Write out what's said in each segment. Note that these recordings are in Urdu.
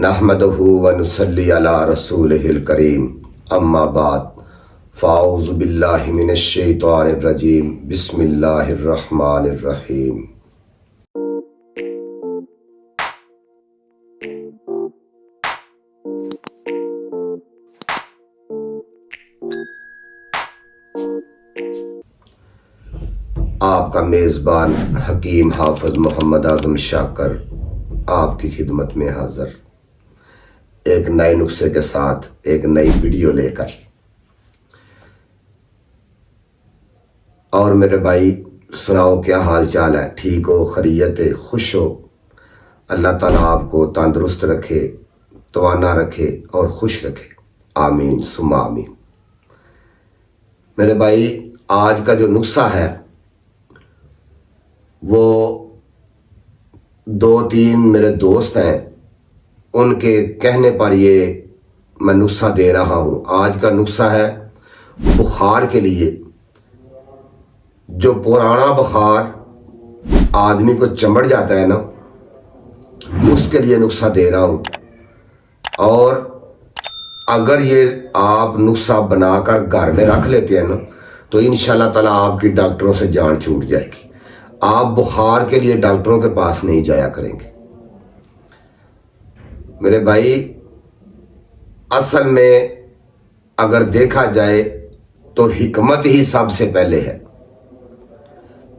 نحمدہ ونصلی علی رسولہ الکریم اما بعد فاعوذ باللہ من الشیطان الرجیم بسم اللہ الرحمن الرحیم۔ آپ کا میزبان حکیم حافظ محمد اعظم شاکر آپ کی خدمت میں حاضر، ایک نئے نسخے کے ساتھ ایک نئی ویڈیو لے کر۔ اور میرے بھائی سناؤ، کیا حال چال ہے؟ ٹھیک ہو؟ خیریت ہے؟ خوش ہو؟ اللہ تعالیٰ آپ کو تندرست رکھے، توانا رکھے اور خوش رکھے، آمین ثم آمین۔ میرے بھائی آج کا جو نسخہ ہے وہ دو تین میرے دوست ہیں، ان کے کہنے پر یہ میں نسخہ دے رہا ہوں۔ آج کا نسخہ ہے بخار کے لیے، جو پرانا بخار آدمی کو چمبڑ جاتا ہے نا، اس کے لیے نسخہ دے رہا ہوں۔ اور اگر یہ آپ نسخہ بنا کر گھر میں رکھ لیتے ہیں نا تو انشاءاللہ تعالیٰ آپ کی ڈاکٹروں سے جان چھوٹ جائے گی۔ آپ بخار کے لیے ڈاکٹروں کے پاس نہیں جایا کریں گے۔ میرے بھائی اصل میں اگر دیکھا جائے تو حکمت ہی سب سے پہلے ہے۔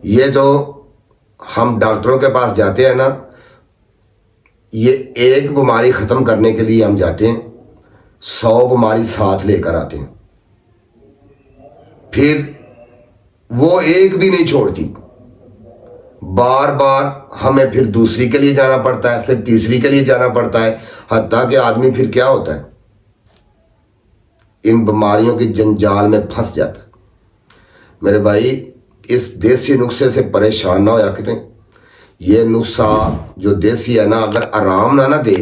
یہ جو ہم ڈاکٹروں کے پاس جاتے ہیں نا، یہ ایک بیماری ختم کرنے کے لیے ہم جاتے ہیں، 100 بیماری ساتھ لے کر آتے ہیں، پھر وہ ایک بھی نہیں چھوڑتی، بار بار ہمیں پھر دوسری کے لیے جانا پڑتا ہے، پھر تیسری کے لیے جانا پڑتا ہے، حتیٰ کہ آدمی پھر کیا ہوتا ہے، ان بیماریوں کی جنجال میں پھنس جاتا ہے۔ میرے بھائی اس دیسی نسخے سے پریشان نہ ہویا کریں۔ یہ نسخہ جو دیسی ہے نا، اگر آرام نہ دے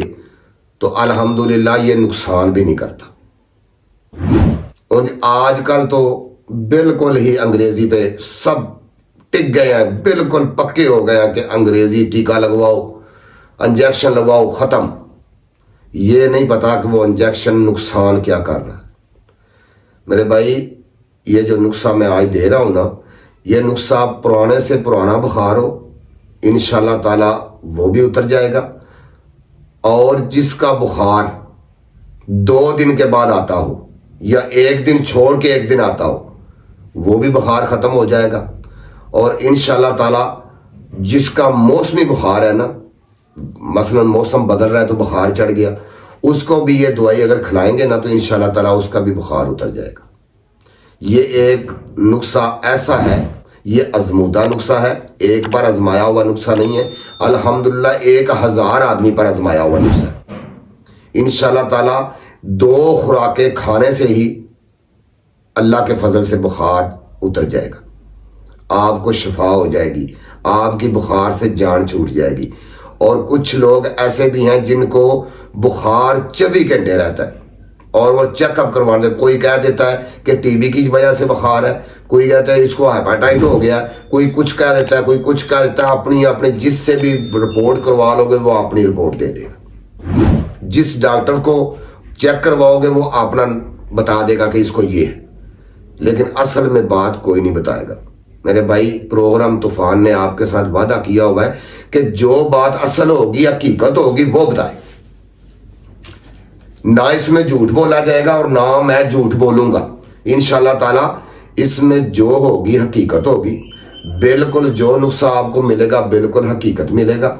تو الحمدللہ یہ نقصان بھی نہیں کرتا۔ اور آج کل تو بالکل ہی انگریزی پہ سب ٹک گئے ہیں، بالکل پکے ہو گئے ہیں کہ انگریزی ٹیکہ لگواؤ، انجیکشن لگواؤ، ختم۔ یہ نہیں پتا کہ وہ انجیکشن نقصان کیا کر رہا ہے۔ میرے بھائی یہ جو نسخہ میں آج دے رہا ہوں نا، یہ نسخہ پرانے سے پرانا بخار ہو انشاءاللہ تعالیٰ وہ بھی اتر جائے گا، اور جس کا بخار 2 دن کے بعد آتا ہو یا 1 دن چھوڑ کے 1 دن آتا ہو وہ بھی بخار ختم ہو جائے گا۔ اور انشاءاللہ تعالیٰ جس کا موسمی بخار ہے نا، مثلا موسم بدل رہا ہے تو بخار چڑھ گیا، اس کو بھی یہ دوائی اگر کھلائیں گے نا تو انشاءاللہ تعالیٰ اس کا بھی بخار اتر جائے گا۔ یہ ایک نسخہ ایسا ہے، یہ آزمودہ نسخہ ہے، ایک بار آزمایا ہوا نسخہ نہیں ہے، الحمدللہ 1000 آدمی پر آزمایا ہوا نسخہ ہے۔ انشاءاللہ تعالیٰ 2 خوراکیں کھانے سے ہی اللہ کے فضل سے بخار اتر جائے گا، آپ کو شفا ہو جائے گی، آپ کی بخار سے جان چھوٹ جائے گی۔ اور کچھ لوگ ایسے بھی ہیں جن کو بخار 24 گھنٹے رہتا ہے اور وہ چیک اپ کروانے، کوئی کہہ دیتا ہے کہ ٹی بی کی وجہ سے بخار ہے، کوئی کہتا ہے اس کو ہیپاٹائٹ ہو گیا، کوئی کچھ کہہ دیتا ہے، کوئی کچھ کہہ دیتا ہے۔ اپنے جس سے بھی رپورٹ کروا لو گے وہ اپنی رپورٹ دے دے گا، جس ڈاکٹر کو چیک کرواؤ گے وہ اپنا بتا دے گا کہ اس کو یہ ہے، لیکن اصل میں بات کوئی نہیں بتائے گا۔ میرے بھائی پروگرام طوفان نے آپ کے ساتھ وعدہ کیا ہوا ہے کہ جو بات اصل ہوگی، حقیقت ہوگی، وہ بتائے، نہ اس میں جھوٹ بولا جائے گا اور نہ میں جھوٹ بولوں گا۔ انشاءاللہ تعالیٰ اس میں جو ہوگی حقیقت ہوگی، بالکل جو نسخہ آپ کو ملے گا بالکل حقیقت ملے گا۔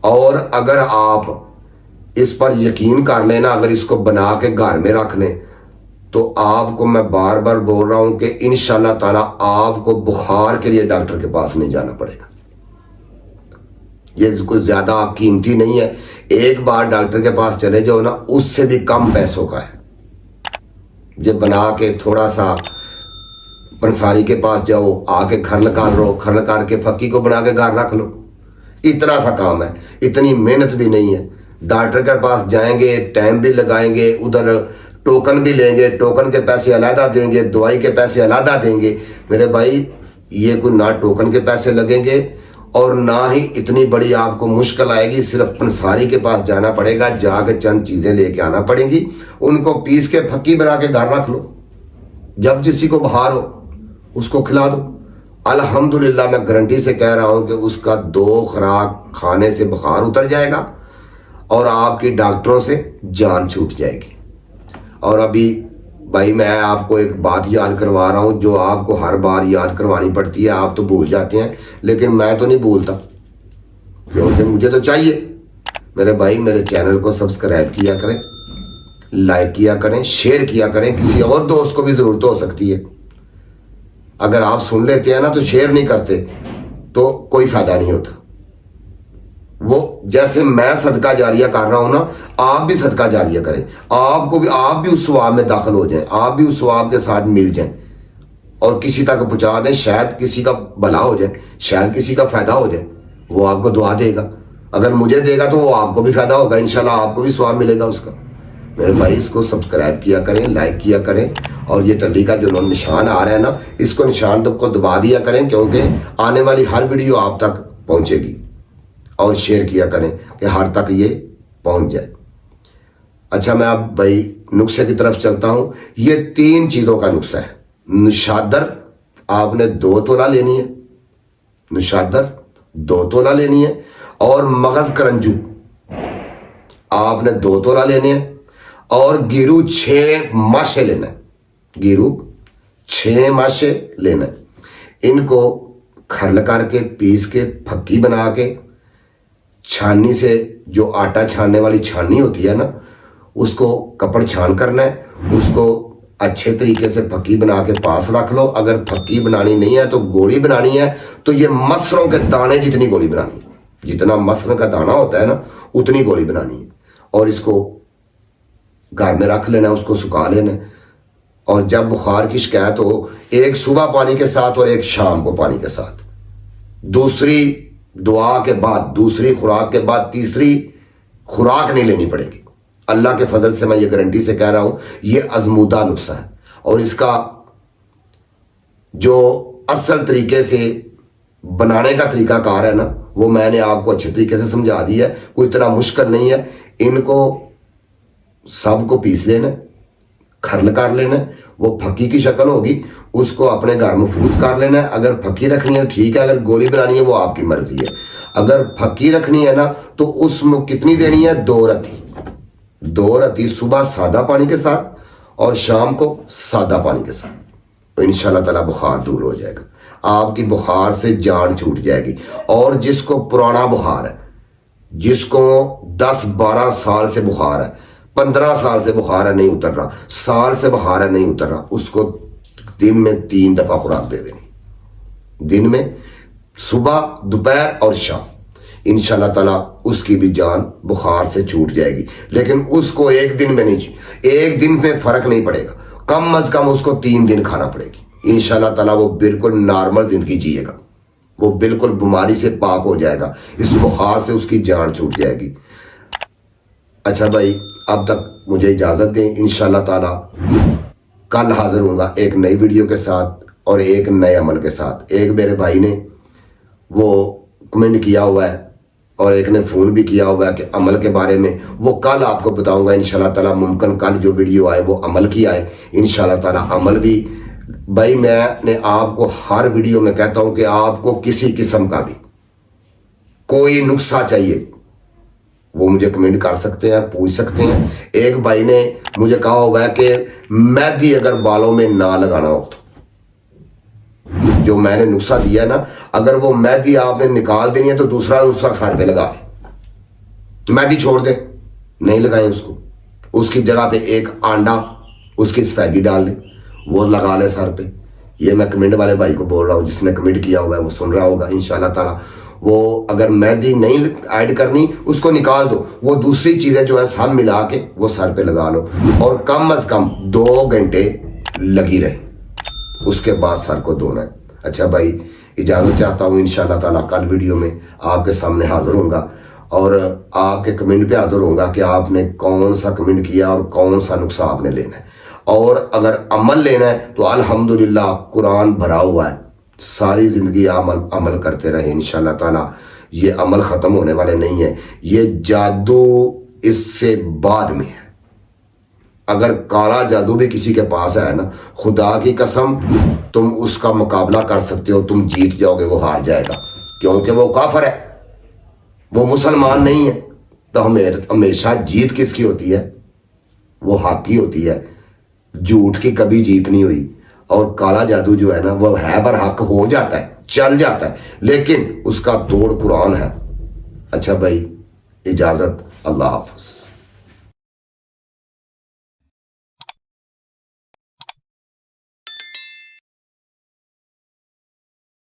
اور اگر آپ اس پر یقین کر لینا، اگر اس کو بنا کے گھر میں رکھ لیں تو آپ کو میں بار بار بول رہا ہوں کہ انشاءاللہ تعالیٰ آپ کو بخار کے لیے ڈاکٹر کے پاس نہیں جانا پڑے گا۔ یہ کوئی زیادہ آپ قیمتی نہیں ہے، ایک بار ڈاکٹر کے پاس چلے جاؤ نا، اس سے بھی کم پیسوں کا ہے۔ یہ بنا کے تھوڑا سا پنساری کے پاس جاؤ، آ کے گھر لگا کے پھکی کو بنا کے گھر رکھ لو، اتنا سا کام ہے، اتنی محنت بھی نہیں ہے۔ ڈاکٹر کے پاس جائیں گے، ٹائم بھی لگائیں گے، ادھر ٹوکن بھی لیں گے، ٹوکن کے پیسے علیحدہ دیں گے، دوائی کے پیسے علیحدہ دیں گے۔ میرے بھائی یہ کوئی نہ ٹوکن کے پیسے لگیں گے اور نہ ہی اتنی بڑی آپ کو مشکل آئے گی. صرف پنساری کے پاس جانا پڑے گا, جا کے چند چیزیں لے کے آنا پڑیں گی, ان کو پیس کے پھکی بنا کے گھر رکھ لو, جب جسی کو بخار ہو اس کو کھلا دو. الحمدللہ میں گارنٹی سے کہہ رہا ہوں کہ اس کا 2 خوراک کھانے سے بخار اتر جائے گا اور آپ کی ڈاکٹروں سے جان چھوٹ جائے گی. اور ابھی بھائی میں آپ کو ایک بات یاد کروا رہا ہوں جو آپ کو ہر بار یاد کروانی پڑتی ہے. آپ تو بھول جاتے ہیں لیکن میں تو نہیں بھولتا, کیونکہ مجھے تو چاہیے. میرے بھائی میرے چینل کو سبسکرائب کیا کریں, لائک کیا کریں, شیئر کیا کریں. کسی اور دوست کو بھی ضرورت ہو سکتی ہے. اگر آپ سن لیتے ہیں نا تو شیئر نہیں کرتے تو کوئی فائدہ نہیں ہوتا. وہ جیسے میں صدقہ جاریہ کر رہا ہوں نا, آپ بھی صدقہ جاریہ کریں. آپ بھی اس ثواب میں داخل ہو جائیں, آپ بھی اس ثواب کے ساتھ مل جائیں اور کسی تک پہنچا دیں. شاید کسی کا بھلا ہو جائے, شاید کسی کا فائدہ ہو جائے. وہ آپ کو دعا دے گا, اگر مجھے دے گا تو وہ آپ کو بھی فائدہ ہوگا, انشاءاللہ آپ کو بھی ثواب ملے گا اس کا. میرے بھائی اس کو سبسکرائب کیا کریں, لائک کیا کریں, اور یہ ٹلی کا جو نشان آ رہا ہے نا اس کو نشان کو دبا دیا کریں, کیونکہ آنے والی ہر ویڈیو آپ تک پہنچے گی. اور شیئر کیا کریں کہ ہر تک یہ پہنچ جائے. اچھا میں اب بھائی نسخے کی طرف چلتا ہوں. یہ 3 چیزوں کا نسخہ ہے. نشادر آپ نے 2 تولہ لینی ہے, نشادر 2 تولہ لینی ہے, اور مغز کرنجو آپ نے 2 تولہ لینے ہیں, اور گیرو 6 ماشے لینا ہے. گیرو 6 ماشے لینا ہے. ان کو کھرل کر کے پیس کے پھکی بنا کے چھاننی سے, جو آٹا چھاننے والی چھاننی ہوتی ہے نا, اس کو کپڑ چھان کرنا ہے. اس کو اچھے طریقے سے پھکی بنا کے پاس رکھ لو. اگر پھکی بنانی نہیں ہے تو گولی بنانی ہے تو یہ مسروں کے دانے جتنی گولی بنانی ہے, جتنا مسر کا دانہ ہوتا ہے نا اتنی گولی بنانی ہے. اور اس کو گھر میں رکھ لینا, اس کو سکھا لینا. اور جب بخار کی شکایت ہو, ایک صبح پانی کے ساتھ اور ایک شام کو پانی کے ساتھ, دوسری دعا کے بعد, دوسری خوراک کے بعد تیسری خوراک نہیں لینی پڑے گی. اللہ کے فضل سے میں یہ گارنٹی سے کہہ رہا ہوں, یہ آزمودہ نسخہ ہے. اور اس کا جو اصل طریقے سے بنانے کا طریقہ کار ہے نا وہ میں نے آپ کو اچھے طریقے سے سمجھا دیا ہے. کوئی اتنا مشکل نہیں ہے. ان کو سب کو پیس لینا, کھرل کر لینا, وہ پھکی کی شکل ہوگی, اس کو اپنے گھر محفوظ کر لینا ہے. اگر پھکی رکھنی ہے ٹھیک ہے, اگر گولی بنانی ہے وہ آپ کی مرضی ہے. اگر پھکی رکھنی ہے نا تو اس میں کتنی دینی ہے, 2 رتی. 2 رتی صبح سادہ پانی کے ساتھ اور شام کو سادہ پانی کے ساتھ, تو انشاءاللہ تعالی بخار دور ہو جائے گا. آپ کی بخار سے جان چھوٹ جائے گی. اور جس کو پرانا بخار ہے, جس کو 10-12 سال سے بخار ہے, 15 سال سے بخار ہے نہیں اتر رہا, سال سے بخار ہے نہیں اتر رہا, اس کو دن میں 3 دفعہ خوراک دے دینی. دن میں صبح, دوپہر اور شام. انشاءاللہ تعالیٰ اس کی بھی جان بخار سے چھوٹ جائے گی. لیکن اس کو ایک دن میں نہیں, ایک دن میں فرق نہیں پڑے گا, کم از کم اس کو 3 دن کھانا پڑے گی. انشاءاللہ تعالیٰ وہ بالکل نارمل زندگی جیے گا, وہ بالکل بیماری سے پاک ہو جائے گا. اس بخار سے اس کی جان چھوٹ جائے گی. اچھا بھائی اب تک مجھے اجازت دیں. انشاءاللہ تعالیٰ کل حاضر ہوں گا ایک نئی ویڈیو کے ساتھ اور ایک نئے عمل کے ساتھ. ایک میرے بھائی نے وہ کمنٹ کیا ہوا ہے اور ایک نے فون بھی کیا ہوا ہے کہ عمل کے بارے میں, وہ کل آپ کو بتاؤں گا انشاءاللہ تعالیٰ. ممکن کل جو ویڈیو آئے وہ عمل کی آئے انشاءاللہ تعالیٰ. عمل بھی بھائی میں نے آپ کو ہر ویڈیو میں کہتا ہوں کہ آپ کو کسی قسم کا بھی کوئی نسخہ چاہیے وہ مجھے کمنٹ کر سکتے ہیں, پوچھ سکتے ہیں. ایک بھائی نے مجھے کہا ہوا ہے کہ مہندی اگر بالوں میں نہ لگانا ہو تو, جو میں نے نسخہ دیا ہے نا, اگر وہ مہندی آپ نے نکال دینی ہے تو دوسرا نسخہ سر پہ لگا دیں. مہندی چھوڑ دیں, نہیں لگائیں اس کو, اس کی جگہ پہ ایک آنڈا اس کی سفیدی ڈال لیں, وہ لگا لیں سر پہ. یہ میں کمنٹ والے بھائی کو بول رہا ہوں, جس نے کمنٹ کیا ہوا ہے وہ سن رہا ہوگا انشاءاللہ تعالیٰ. وہ اگر مہندی نہیں ایڈ کرنی اس کو نکال دو, وہ دوسری چیزیں جو ہیں سب ملا کے وہ سر پہ لگا لو, اور کم از کم 2 گھنٹے لگی رہے, اس کے بعد سر کو دھونا ہے. اچھا بھائی اجازت چاہتا ہوں. انشاءاللہ تعالیٰ کل ویڈیو میں آپ کے سامنے حاضر ہوں گا اور آپ کے کمنٹ پہ حاضر ہوں گا کہ آپ نے کون سا کمنٹ کیا اور کون سا نسخہ آپ نے لینا ہے. اور اگر عمل لینا ہے تو الحمدللہ قرآن بھرا ہوا ہے, ساری زندگی عمل کرتے رہے انشاءاللہ تعالی. یہ عمل ختم ہونے والے نہیں ہیں. یہ جادو اس سے بعد میں ہے. اگر کالا جادو بھی کسی کے پاس ہے نا، خدا کی قسم تم اس کا مقابلہ کر سکتے ہو، تم جیت جاؤ گے، وہ ہار جائے گا، کیونکہ وہ کافر ہے، وہ مسلمان نہیں ہے. تو ہمیشہ جیت کس کی ہوتی ہے؟ وہ حق کی ہوتی ہے. جھوٹ کی کبھی جیت نہیں ہوئی. اور کالا جادو جو ہے نا وہ ہے بر حق، ہو جاتا ہے، چل جاتا ہے، لیکن اس کا توڑ قرآن ہے. اچھا بھائی، اجازت، اللہ حافظ.